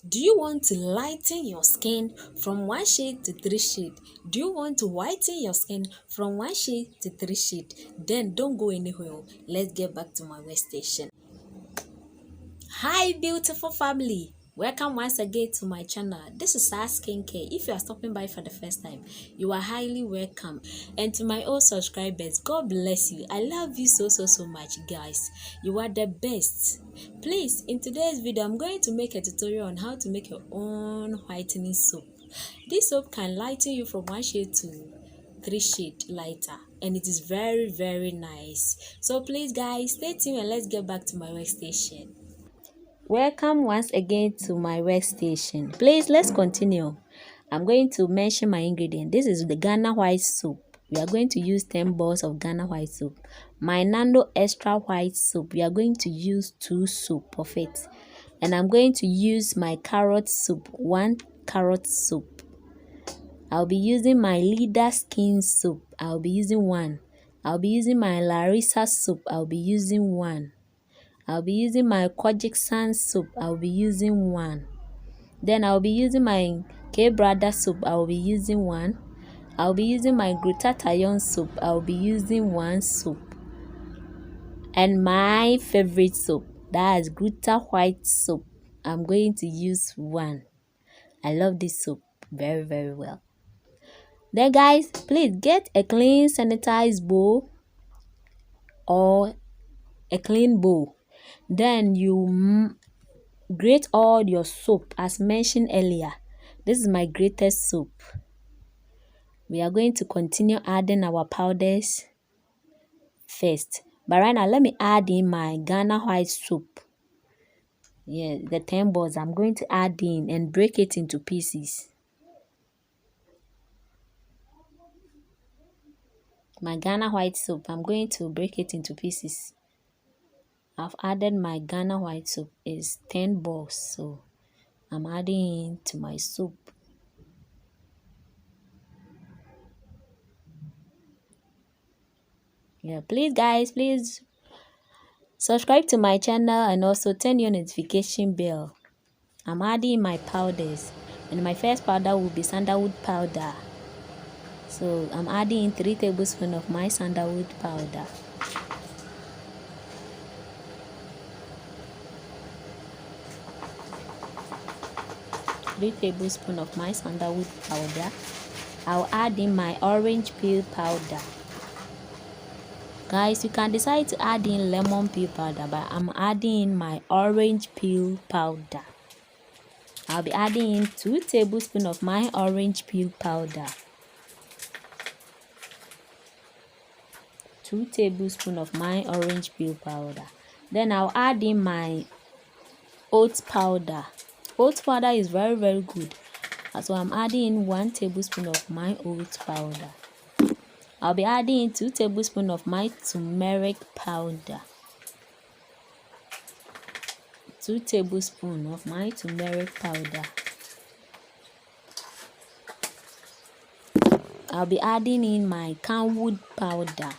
Do you want to lighten your skin from one shade to three shade? Do you want to whiten your skin from one shade to three shade? Then don't go anywhere. Let's get back to my workstation. Hi beautiful family, welcome once again to my channel. This is our skincare. If you are stopping by for the first time, you are highly welcome. And to my old subscribers, God bless you. I love you so much, guys. You are the best. Please, in today's video, I'm going to make a tutorial on how to make your own whitening soap. This soap can lighten you from one shade to three shade lighter, and it is very nice. So please guys, stay tuned and let's get back to my workstation. Welcome once again to my workstation. Please, let's continue. I'm going to mention my ingredient. This is the Ghana white soap. We are going to use 10 balls of Ghana white soap. My Nano extra white soap. We are going to use 2 soap of it. And I'm going to use my carrot soap, 1 carrot soap. I'll be using my leader skin soap. I'll be using 1. I'll be using my larissa soap. I'll be using 1. I'll be using my Kojic soap. I'll be using 1. Then I'll be using my K-Brother soap. I'll be using 1. I'll be using my Glutathione soap. I'll be using 1 soap. And my favorite soap, that is Gluta white soap. I'm going to use 1. I love this soap very well. Then guys, please get a clean sanitized bowl or a clean bowl. Then you grate all your soap as mentioned earlier. This is my grated soap. We are going to continue adding our powders first. But right now, let me add in my Ghana white soap. Yeah, the 10 balls I'm going to add in and break it into pieces. My Ghana white soap, I'm going to break it into pieces. I've added my Ghana white soap. It's 10 balls, so I'm adding in to my soap. Yeah, please guys, please subscribe to my channel and also turn your notification bell. I'm adding my powders, and my first powder will be sandalwood powder. So I'm adding in 3 tablespoons of my sandalwood powder. Three tablespoons of my sandalwood powder. I'll add in my orange peel powder. Guys, you can decide to add in lemon peel powder, but I'm adding in my orange peel powder. I'll be adding in 2 tablespoons of my orange peel powder. 2 tablespoons of my orange peel powder. Then I'll add in my oat powder. Oat powder is very good. So I'm adding in 1 tablespoon of my oat powder. I'll be adding in 2 tablespoons of my turmeric powder. 2 tablespoons of my turmeric powder. I'll be adding in my camwood powder.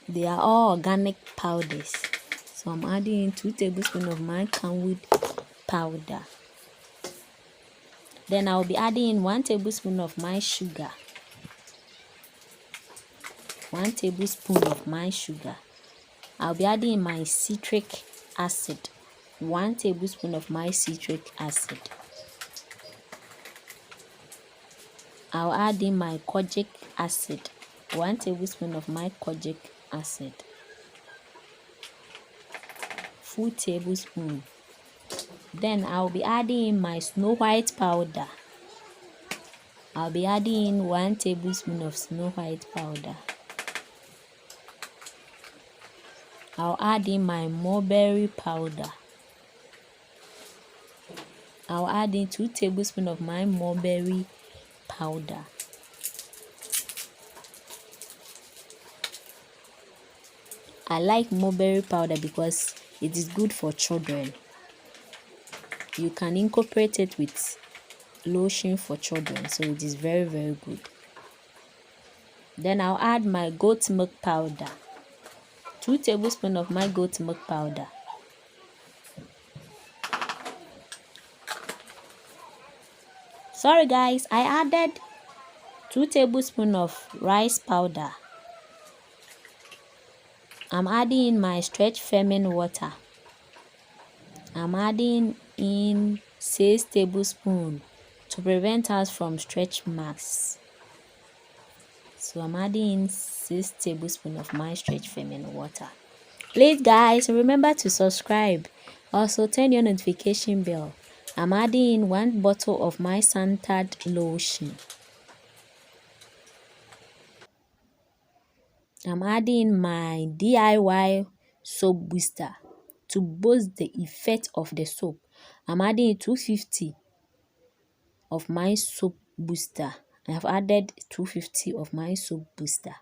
They are all organic powders. So I'm adding in 2 tablespoons of my camwood powder. Then I'll be adding in 1 tablespoon of my sugar. 1 tablespoon of my sugar. I'll be adding in my citric acid. 1 tablespoon of my citric acid. I'll add in my kojic acid. 1 tablespoon of my kojic acid. Full tablespoon. Then I'll be adding in my snow white powder. I'll be adding in 1 tablespoon of snow white powder. I'll add in my mulberry powder. I'll add in 2 tablespoons of my mulberry powder. I like mulberry powder because it is good for children. You can incorporate it with lotion for children, so it is very good. Then I'll add my goat milk powder. 2 tablespoons of my goat milk powder. Sorry guys, I added 2 tablespoons of rice powder. I'm adding in my stretch firming water. I'm adding in 6 tablespoons to prevent us from stretch marks. So I'm adding in 6 tablespoons of my stretch firming water. Please guys, remember to subscribe. Also turn your notification bell. I'm adding in 1 bottle of my centered lotion. I'm adding my DIY soap booster to boost the effect of the soap. I'm adding 250 of my soap booster. I have added 250 of my soap booster.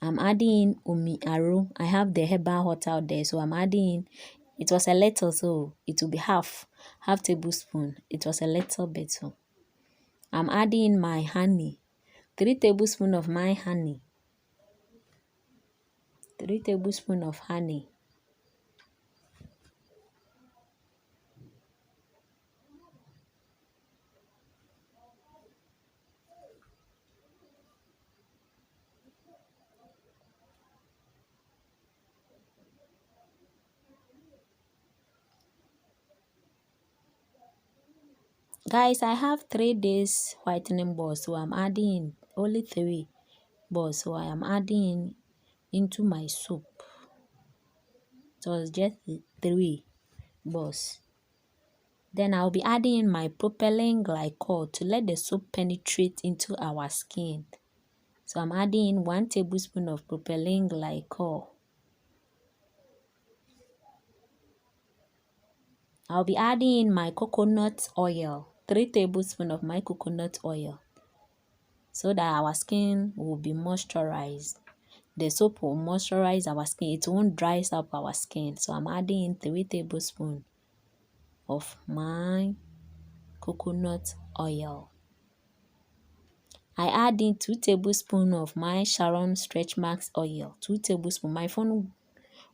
I'm adding in Omi Aro. I have the herbal hot out there, so I'm adding in. It was a little, so it will be half tablespoon. It was a little bit, so I'm adding in my honey. 3 tablespoons of my honey. 3 tablespoons of honey. Guys, I have 3 days whitening balls, so I'm adding in only 3 balls. So I am adding into my soap. So it's just 3 balls. Then I'll be adding in my propylene glycol to let the soap penetrate into our skin. So I'm adding in 1 tablespoon of propylene glycol. I'll be adding in my coconut oil. 3 tablespoons of my coconut oil. So that our skin will be moisturized. The soap will moisturize our skin. It won't dry up our skin. So I'm adding in 3 tablespoons of my coconut oil. I add in 2 tablespoons of my Sharon stretch marks oil. 2 tablespoons. My phone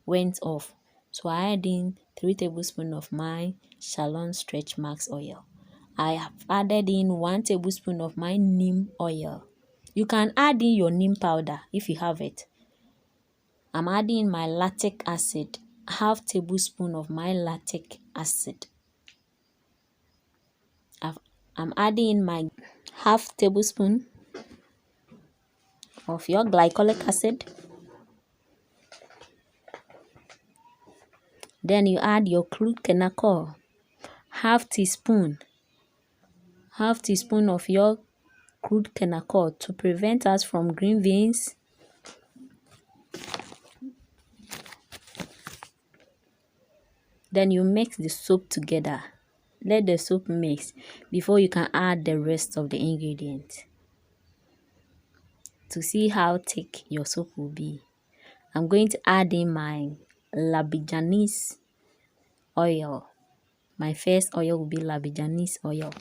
went off. So I add in 3 tablespoons of my Sharon stretch marks oil. I have added in 1 tablespoon of my neem oil. You can add in your neem powder if you have it. I'm adding in my lactic acid. Half tablespoon of my lactic acid. I'm adding in my half tablespoon of your glycolic acid. Then you add your glutathione, half teaspoon of your glutathione to prevent us from green veins. Then you mix the soap together. Let the soap mix before you can add the rest of the ingredients. To see how thick your soap will be, I'm going to add in my Labijanese oil. My first oil will be Labijanese oil.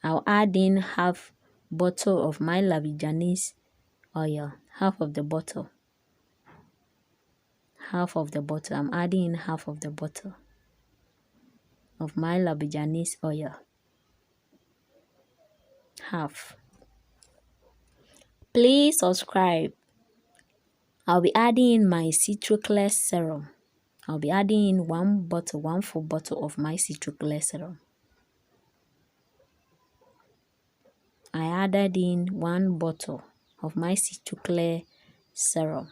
I'll add in half bottle of my Labijanese oil. Half of the bottle. I'm adding in half of the bottle of my Labijanese oil. Half. Please subscribe. I'll be adding in my citroclear serum. I'll be adding in 1 full bottle of my citroclear serum. I added in 1 bottle of my citroclear serum.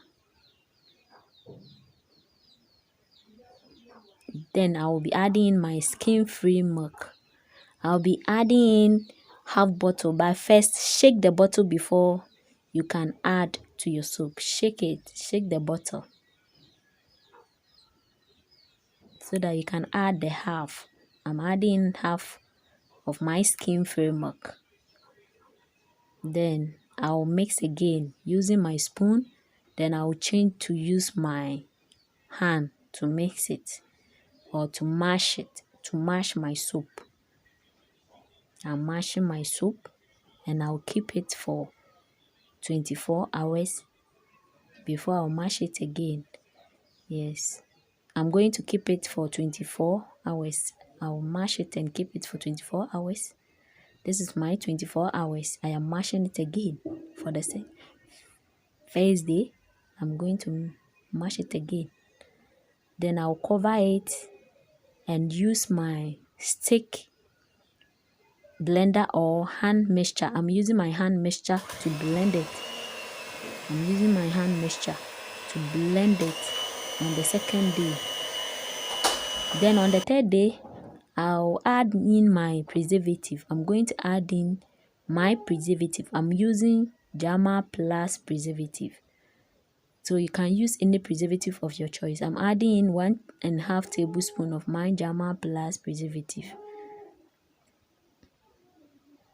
Then I will be adding in my skin-free milk. I'll be adding in half bottle, but first shake the bottle before you can add to your soap. Shake the bottle so that you can add the half. I'm adding half of my skin-free milk. Then I'll mix again using my spoon. Then I'll change to use my hand to mix it or to mash it, to mash my soap. I'm mashing my soap and I'll keep it for 24 hours before I'll mash it again. Yes. I'm going to keep it for 24 hours. I'll mash it and keep it for 24 hours. This is my 24 hours. I am mashing it again for the first day. I'm going to mash it again. Then I'll cover it and use my stick blender or hand mixture. I'm using my hand mixture to blend it. I'm using my hand mixture to blend it on the second day. Then on the third day, I'll add in my preservative. I'm going to add in my preservative. I'm using Jama Plus preservative. So you can use any preservative of your choice. I'm adding in 1.5 tablespoon of my Jama Plus preservative.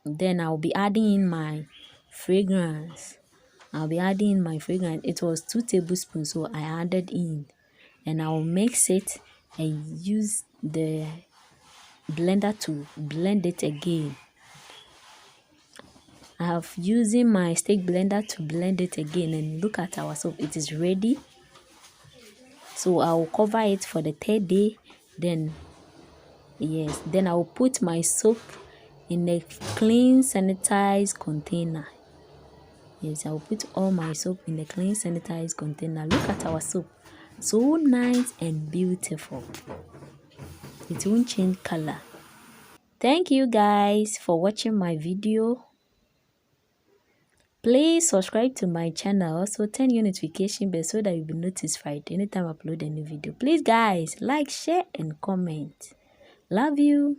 Then I'll be adding in my fragrance. It was 2 tablespoons, so I added in. And I'll mix it and use the blender to blend it again. I have using my stick blender to blend it again, and look at our soap, it is ready. So I'll cover it for the third day. Then I'll put my soap in a clean sanitized container. Yes, I'll put all my soap in a clean sanitized container. Look at our soap, so nice and beautiful. It won't change color. Thank you guys for watching my video. Please subscribe to my channel. Also turn your notification bell so that you'll be notified anytime I upload a new video. Please guys, like, share and comment. Love you.